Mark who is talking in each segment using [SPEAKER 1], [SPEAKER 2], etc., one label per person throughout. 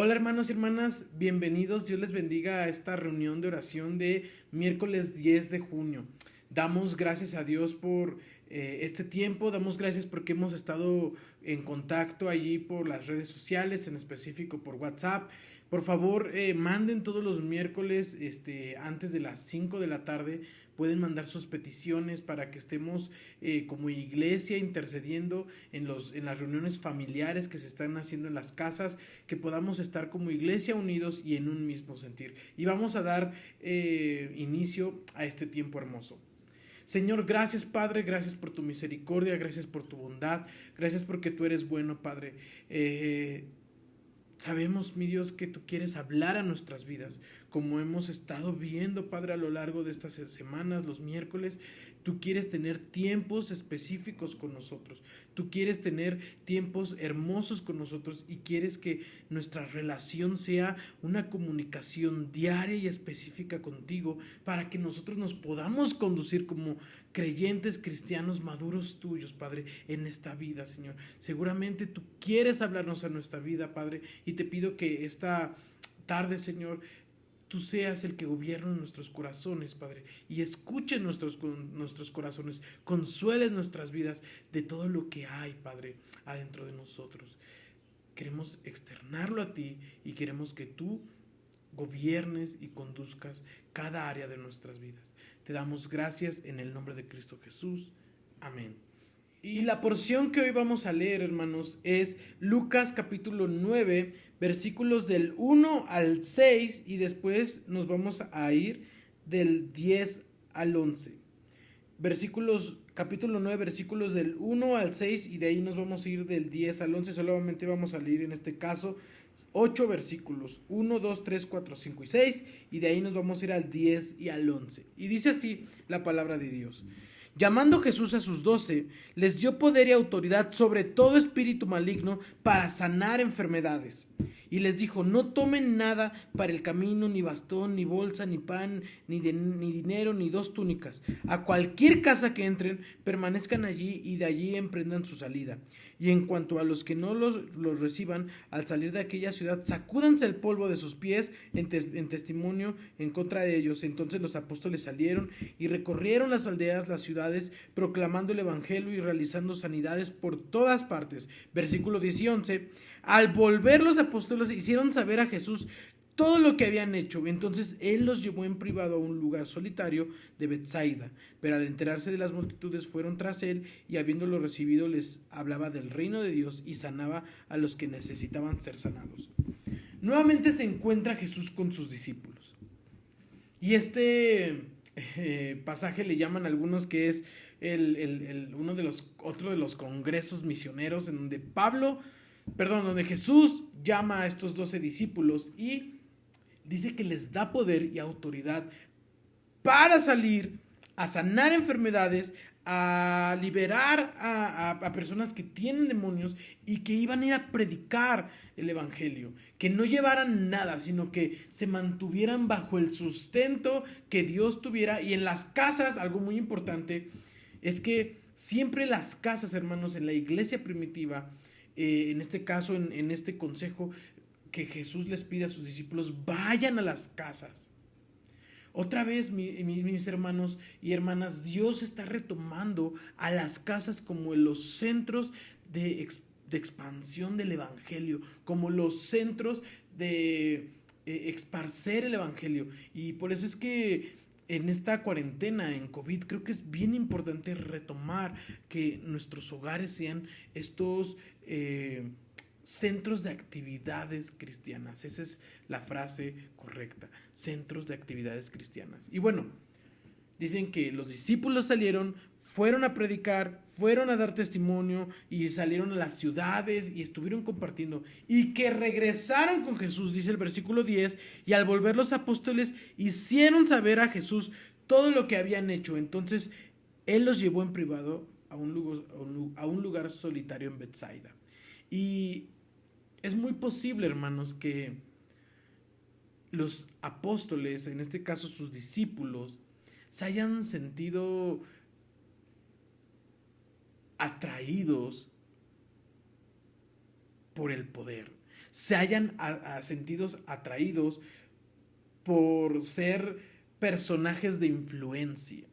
[SPEAKER 1] Hola hermanos y hermanas, bienvenidos, Dios les bendiga a esta reunión de oración de miércoles 10 de junio. Damos gracias a Dios por este tiempo, damos gracias porque hemos estado en contacto allí por las redes sociales, en específico por WhatsApp. Por favor, manden todos los miércoles antes de las 5 de la tarde. Pueden mandar sus peticiones para que estemos como iglesia intercediendo en las reuniones familiares que se están haciendo en las casas, que podamos estar como iglesia unidos y en un mismo sentir. Y vamos a dar inicio a este tiempo hermoso. Señor, gracias Padre, gracias por tu misericordia, gracias por tu bondad, gracias porque tú eres bueno, Padre. Sabemos, mi Dios, que tú quieres hablar a nuestras vidas, como hemos estado viendo, Padre, a lo largo de estas semanas, los miércoles. Tú quieres tener tiempos específicos con nosotros. Tú quieres tener tiempos hermosos con nosotros y quieres que nuestra relación sea una comunicación diaria y específica contigo para que nosotros nos podamos conducir como creyentes cristianos maduros tuyos, Padre, en esta vida, Señor. Seguramente tú quieres hablarnos a nuestra vida, Padre, y te pido que esta tarde, Señor, tú seas el que gobierne nuestros corazones, Padre, y escuche nuestros corazones, consueles nuestras vidas de todo lo que hay, Padre, adentro de nosotros. Queremos externarlo a ti y queremos que tú gobiernes y conduzcas cada área de nuestras vidas. Te damos gracias en el nombre de Cristo Jesús. Amén. Y la porción que hoy vamos a leer, hermanos, es Lucas capítulo 9, versículos del 1 al 6 y después nos vamos a ir del 10 al 11. Capítulo 9, versículos del 1 al 6 y de ahí nos vamos a ir del 10 al 11. Solamente vamos a leer en este caso 8 versículos, 1, 2, 3, 4, 5 y 6, y de ahí nos vamos a ir al 10 y al 11. Y dice así la palabra de Dios. Llamando Jesús a sus 12, les dio poder y autoridad sobre todo espíritu maligno para sanar enfermedades. Y les dijo, no tomen nada para el camino, ni bastón, ni bolsa, ni pan, ni dinero, ni dos túnicas. A cualquier casa que entren, permanezcan allí y de allí emprendan su salida. Y en cuanto a los que no los reciban, al salir de aquella ciudad, sacúdanse el polvo de sus pies en testimonio en contra de ellos. Entonces los apóstoles salieron y recorrieron las aldeas, las ciudades, proclamando el evangelio y realizando sanidades por todas partes. Versículo 10 y 11. Al volver los apóstoles hicieron saber a Jesús todo lo que habían hecho. Entonces él los llevó en privado a un lugar solitario de Betsaida. Pero al enterarse de las multitudes fueron tras él y habiéndolo recibido les hablaba del reino de Dios y sanaba a los que necesitaban ser sanados. Nuevamente se encuentra Jesús con sus discípulos. Y este pasaje le llaman algunos que es otro de los congresos misioneros en donde Jesús llama a estos 12 discípulos y dice que les da poder y autoridad para salir a sanar enfermedades, a liberar a personas que tienen demonios y que iban a ir a predicar el evangelio, que no llevaran nada, sino que se mantuvieran bajo el sustento que Dios tuviera. Y en las casas, algo muy importante es que siempre las casas, hermanos, en la iglesia primitiva, en este caso, en este consejo que Jesús les pide a sus discípulos, vayan a las casas. Otra vez, mis hermanos y hermanas, Dios está retomando a las casas como los centros de expansión del evangelio, como los centros de esparcer el evangelio. Y por eso es que en esta cuarentena, en COVID, creo que es bien importante retomar que nuestros hogares sean estos centros de actividades cristianas. Esa es la frase correcta, centros de actividades cristianas. Y bueno, dicen que los discípulos salieron, fueron a predicar, fueron a dar testimonio y salieron a las ciudades y estuvieron compartiendo. Y que regresaron con Jesús, dice el versículo 10, y al volver los apóstoles hicieron saber a Jesús todo lo que habían hecho. Entonces él los llevó en privado a un lugar solitario en Betsaida. Y es muy posible, hermanos, que los apóstoles, en este caso sus discípulos, se hayan sentido atraídos por el poder. se hayan sentidos atraídos por ser personajes de influencia.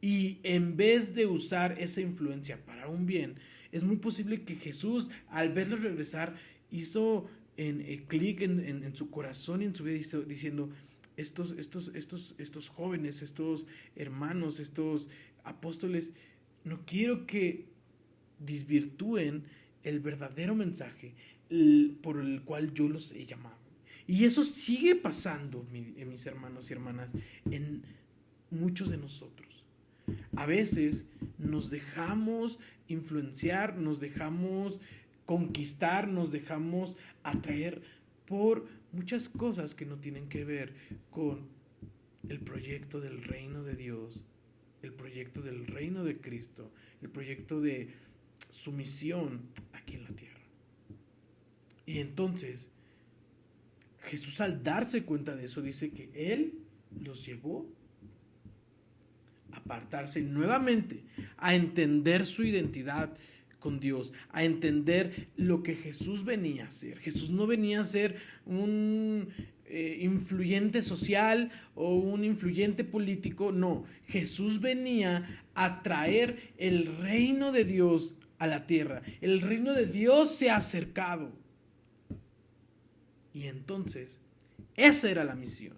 [SPEAKER 1] Y en vez de usar esa influencia para un bien, es muy posible que Jesús, al verlos regresar, hizo clic en su corazón y en su vida, diciendo, estos jóvenes, estos hermanos, estos apóstoles, no quiero que desvirtúen el verdadero mensaje por el cual yo los he llamado. Y eso sigue pasando, mis hermanos y hermanas, en muchos de nosotros. A veces nos dejamos influenciar, nos dejamos conquistar, nos dejamos atraer por muchas cosas que no tienen que ver con el proyecto del reino de Dios, el proyecto del reino de Cristo, el proyecto de su misión aquí en la tierra. Y entonces Jesús, al darse cuenta de eso, dice que Él los llevó a apartarse nuevamente, a entender su identidad con Dios, a entender lo que Jesús venía a hacer. Jesús no venía a ser un influyente social o un influyente político, no. Jesús venía a traer el reino de Dios a la tierra. El reino de Dios se ha acercado. Y entonces, esa era la misión.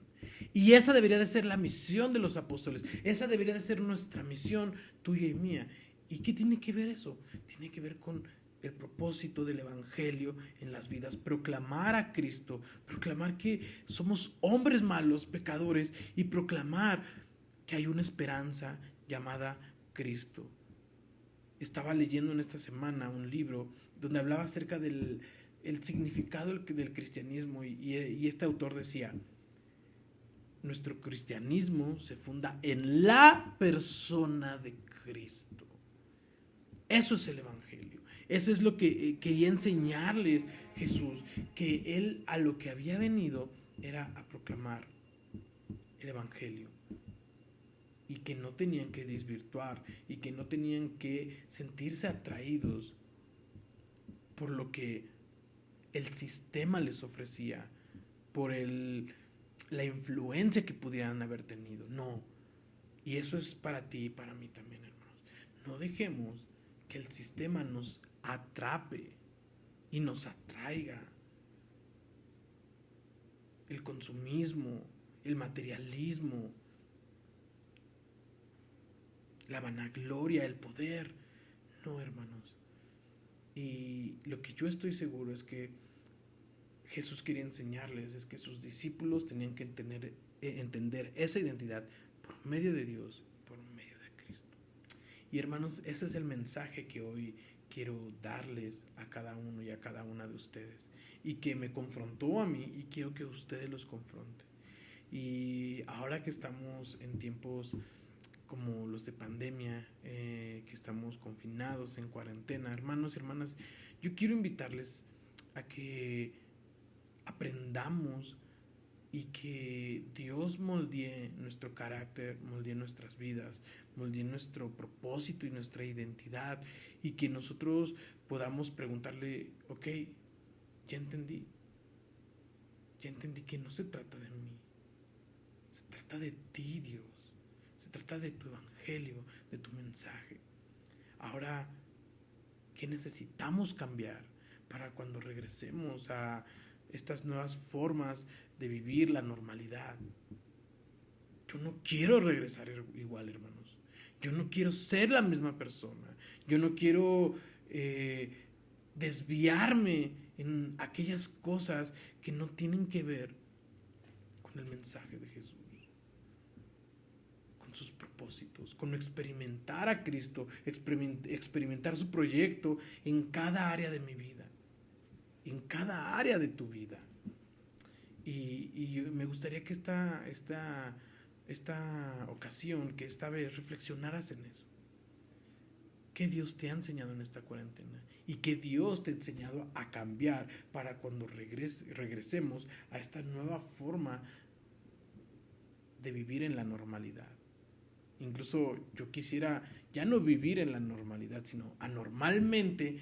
[SPEAKER 1] Y esa debería de ser la misión de los apóstoles. Esa debería de ser nuestra misión, tuya y mía. ¿Y qué tiene que ver eso? Tiene que ver con el propósito del evangelio en las vidas. Proclamar a Cristo, proclamar que somos hombres malos, pecadores, y proclamar que hay una esperanza llamada Cristo. Estaba leyendo en esta semana un libro donde hablaba acerca del significado del cristianismo y este autor decía: nuestro cristianismo se funda en la persona de Cristo. Eso es el evangelio. Eso es lo que quería enseñarles Jesús, que Él a lo que había venido era a proclamar el evangelio, y que no tenían que desvirtuar y que no tenían que sentirse atraídos por lo que el sistema les ofrecía, por la influencia que pudieran haber tenido. No. Y eso es para ti y para mí también, hermanos. No dejemos que el sistema nos atrape y nos atraiga. El consumismo, el materialismo, la vanagloria, el poder. No, hermanos. Y lo que yo estoy seguro es que Jesús quería enseñarles es que sus discípulos tenían que entender esa identidad por medio de Dios, por medio de Cristo. Y hermanos, ese es el mensaje que hoy quiero darles a cada uno y a cada una de ustedes, y que me confrontó a mí y quiero que ustedes los confronten. Y ahora que estamos en tiempos como los de pandemia, que estamos confinados en cuarentena, hermanos y hermanas, yo quiero invitarles a que aprendamos y que Dios moldee nuestro carácter, moldee nuestras vidas, moldee nuestro propósito y nuestra identidad, y que nosotros podamos preguntarle: ok, ya entendí que no se trata de mí, se trata de ti, Dios, se trata de tu evangelio, de tu mensaje. Ahora, ¿qué necesitamos cambiar para cuando regresemos a estas nuevas formas de vivir la normalidad? Yo no quiero regresar igual, hermanos. Yo no quiero ser la misma persona. Yo no quiero desviarme en aquellas cosas que no tienen que ver con el mensaje de Jesús, con sus propósitos, con experimentar a Cristo, experimentar su proyecto en cada área de mi vida, en cada área de tu vida. Y me gustaría que esta ocasión, que esta vez reflexionaras en eso. ¿Qué Dios te ha enseñado en esta cuarentena? ¿Y qué Dios te ha enseñado a cambiar para cuando regresemos a esta nueva forma de vivir en la normalidad? Incluso yo quisiera ya no vivir en la normalidad, sino anormalmente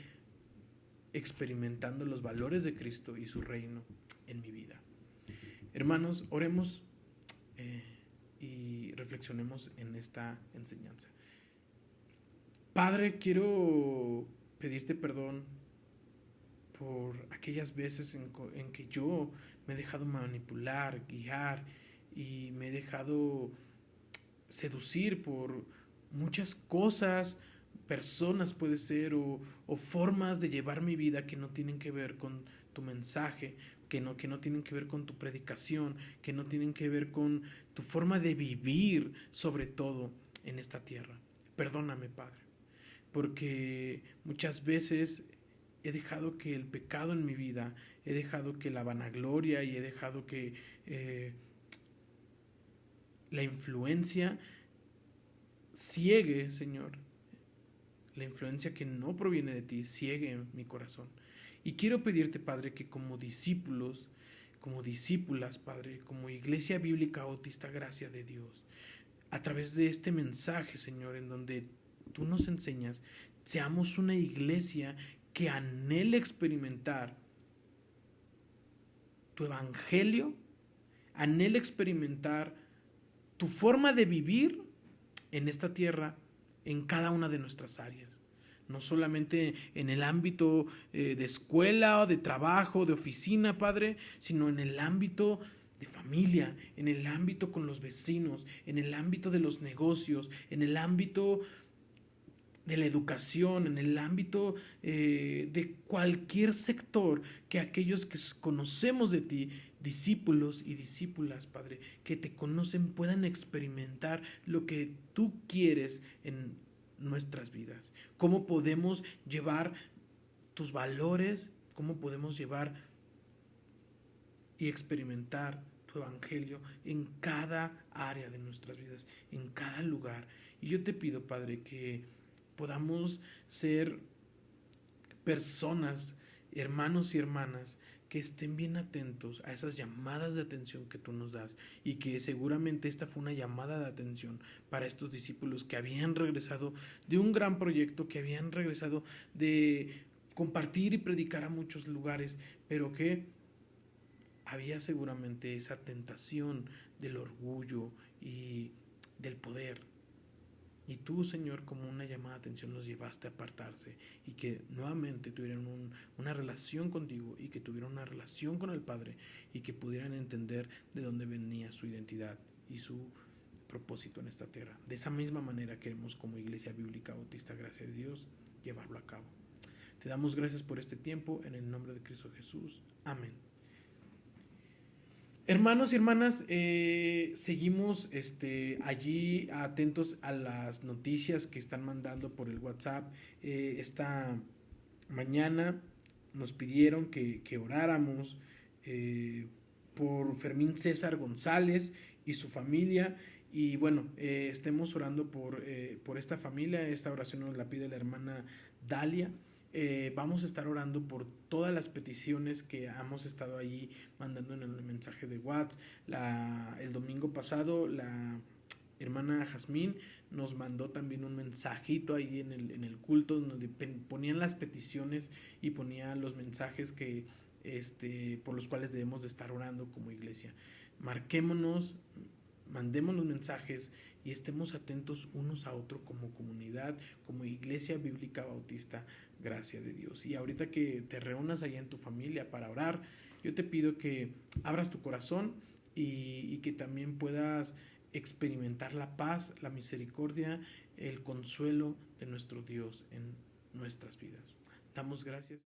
[SPEAKER 1] experimentando los valores de Cristo y su reino en mi vida. Hermanos, oremos y reflexionemos en esta enseñanza. Padre, quiero pedirte perdón por aquellas veces en que yo me he dejado manipular, guiar y me he dejado seducir por muchas cosas, personas puede ser, o formas de llevar mi vida que no tienen que ver con tu mensaje, que no tienen que ver con tu predicación, que no tienen que ver con tu forma de vivir, sobre todo en esta tierra. Perdóname, Padre, porque muchas veces he dejado que el pecado en mi vida, he dejado que la vanagloria y he dejado que la influencia ciegue, Señor, la influencia que no proviene de ti, ciegue mi corazón. Y quiero pedirte, Padre, que como discípulos, como discípulas, Padre, como Iglesia Bíblica Bautista Gracia de Dios, a través de este mensaje, Señor, en donde tú nos enseñas, seamos una iglesia que anhele experimentar tu evangelio, anhele experimentar tu forma de vivir en esta tierra, en cada una de nuestras áreas. No solamente en el ámbito de escuela o de trabajo, de oficina, Padre, sino en el ámbito de familia, en el ámbito con los vecinos, en el ámbito de los negocios, en el ámbito de la educación, en el ámbito de cualquier sector, que aquellos que conocemos de ti, discípulos y discípulas, Padre, que te conocen, puedan experimentar lo que tú quieres en nuestras vidas. Cómo podemos llevar tus valores, cómo podemos llevar y experimentar tu evangelio en cada área de nuestras vidas, en cada lugar. Y yo te pido, Padre, que podamos ser personas, hermanos y hermanas, que estén bien atentos a esas llamadas de atención que tú nos das, y que seguramente esta fue una llamada de atención para estos discípulos que habían regresado de un gran proyecto, que habían regresado de compartir y predicar a muchos lugares, pero que había seguramente esa tentación del orgullo y del poder. Y tú, Señor, como una llamada de atención, los llevaste a apartarse y que nuevamente tuvieran una relación contigo, y que tuvieran una relación con el Padre, y que pudieran entender de dónde venía su identidad y su propósito en esta tierra. De esa misma manera queremos, como Iglesia Bíblica Bautista Gracia de Dios, llevarlo a cabo. Te damos gracias por este tiempo, en el nombre de Cristo Jesús. Amén. Hermanos y hermanas, seguimos allí atentos a las noticias que están mandando por el WhatsApp. Esta mañana nos pidieron que oráramos por Fermín César González y su familia. Y bueno, estemos orando por esta familia. Esta oración nos la pide la hermana Dalia. Vamos a estar orando por todas las peticiones que hemos estado allí mandando en el mensaje de WhatsApp. El domingo pasado la hermana Jazmín nos mandó también un mensajito ahí en el culto, donde ponían las peticiones y ponía los mensajes que por los cuales debemos de estar orando como iglesia. Marquémonos, mandemos los mensajes y estemos atentos unos a otros como comunidad, como Iglesia Bíblica Bautista Gracia de Dios. Y ahorita que te reúnas allá en tu familia para orar, yo te pido que abras tu corazón y que también puedas experimentar la paz, la misericordia, el consuelo de nuestro Dios en nuestras vidas. Damos gracias.